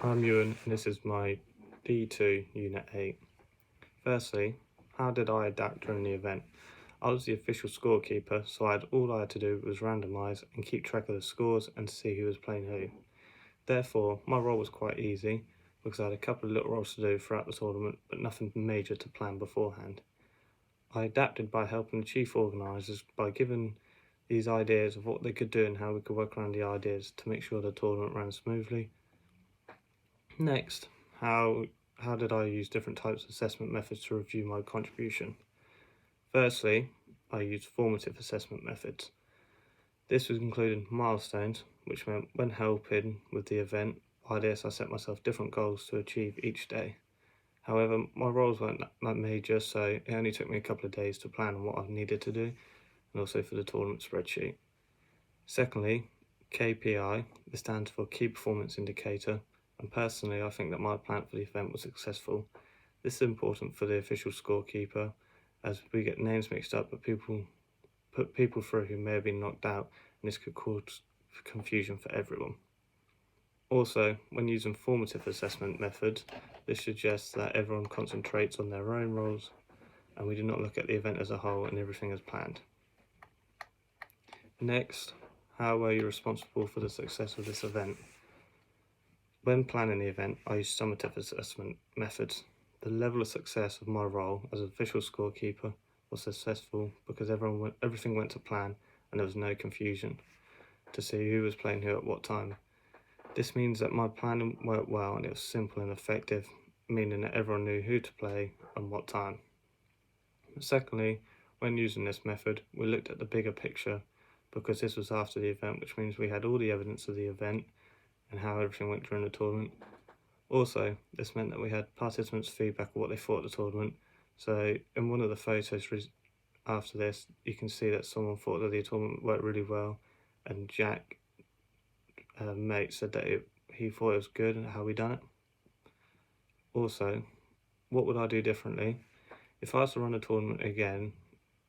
I'm Euan and this is my D2 Unit 8. Firstly, how did I adapt during the event? I was the official scorekeeper, so all I had to do was randomise and keep track of the scores and see who was playing who. Therefore, my role was quite easy because I had a couple of little roles to do throughout the tournament, but nothing major to plan beforehand. I adapted by helping the chief organisers by giving these ideas of what they could do and how we could work around the ideas to make sure the tournament ran smoothly. Next, how did I use different types of assessment methods to review my contribution? Firstly, I used formative assessment methods. This was including milestones, which meant when helping with the event, by this I set myself different goals to achieve each day. However, my roles weren't that major, so it only took me a couple of days to plan on what I needed to do, and also for the tournament spreadsheet. Secondly, KPI, this stands for Key Performance Indicator, and personally I think that my plan for the event was successful. This is important for the official scorekeeper as we get names mixed up, but people put people through who may have been knocked out, and this could cause confusion for everyone. Also, when using formative assessment methods, this suggests that everyone concentrates on their own roles and we do not look at the event as a whole and everything as planned. Next, how were you responsible for the success of this event? When planning the event, I used summative assessment methods. The level of success of my role as official scorekeeper was successful because everything went to plan and there was no confusion to see who was playing who at what time. This means that my planning worked well and it was simple and effective, meaning that everyone knew who to play and what time. Secondly, when using this method, we looked at the bigger picture because this was after the event, which means we had all the evidence of the event and how everything went during the tournament. Also, this meant that we had participants' feedback of what they thought of the tournament. So in one of the photos after this, you can see that someone thought that the tournament worked really well, and Jack, mate, said that he thought it was good and how we done it. Also, what would I do differently? If I was to run a tournament again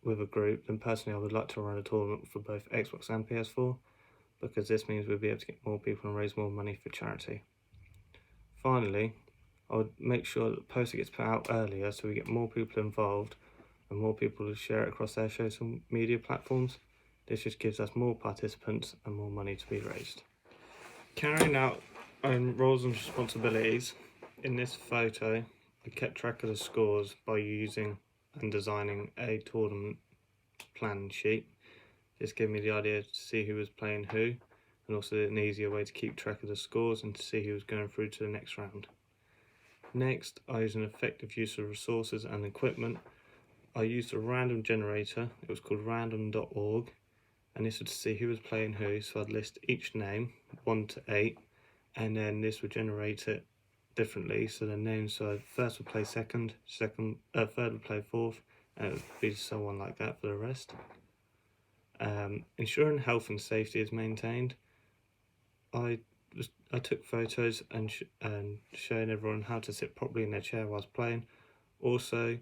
with a group, then personally I would like to run a tournament for both Xbox and PS4, because this means we'll be able to get more people and raise more money for charity. Finally, I would make sure that the poster gets put out earlier so we get more people involved and more people to share it across their social media platforms. This just gives us more participants and more money to be raised. Carrying out roles and responsibilities, in this photo I kept track of the scores by using and designing a tournament plan sheet. This gave me the idea to see who was playing who, and also an easier way to keep track of the scores and to see who was going through to the next round. Next, I used an effective use of resources and equipment. I used a random generator, it was called random.org, and this would see who was playing who, so I'd list each name, 1 to 8, and then this would generate it differently, so the names, so first would play second, third would play fourth, and it would be so on like that for the rest. Ensuring health and safety is maintained. I took photos and showing everyone how to sit properly in their chair whilst playing. Also,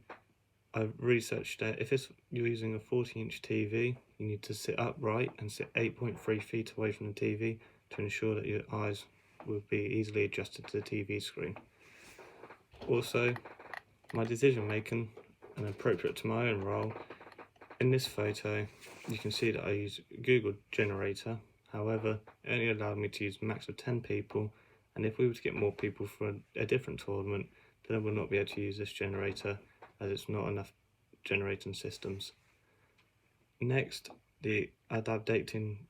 I researched that if you're using a 40-inch TV, you need to sit upright and sit 8.3 feet away from the TV to ensure that your eyes will be easily adjusted to the TV screen. Also, my decision making and appropriate to my own role. In this photo, you can see that I use Google Generator. However, it only allowed me to use a max of 10 people, and if we were to get more people for a different tournament, then I would not be able to use this generator as it's not enough generating systems. Next, the adapting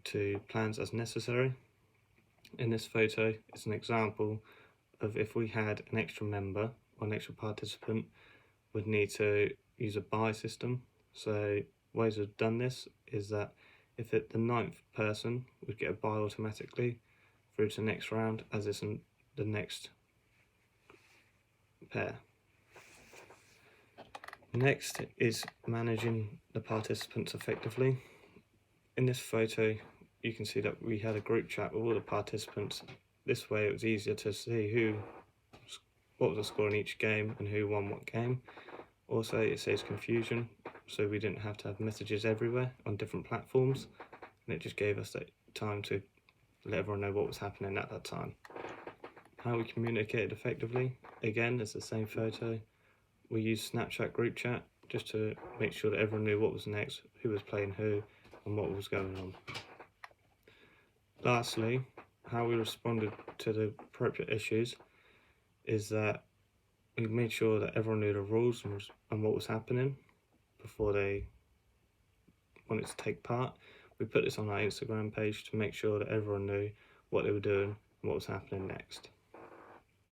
to plans as necessary. In this photo, it's an example of if we had an extra member or an extra participant, we'd need to use a buy system. So ways we've done this is that if the 9th person would get a buy automatically through to the next round, as it's in the next pair. Next is managing the participants effectively. In this photo, you can see that we had a group chat with all the participants. This way it was easier to see what was the score in each game and who won what game. Also, it saves confusion, so we didn't have to have messages everywhere on different platforms, and it just gave us that time to let everyone know what was happening at that time. How we communicated effectively, again, it's the same photo. We used Snapchat group chat just to make sure that everyone knew what was next, who was playing who, and what was going on. Lastly, how we responded to the appropriate issues is that we made sure that everyone knew the rules and what was happening before they wanted to take part. We put this on our Instagram page to make sure that everyone knew what they were doing and what was happening next.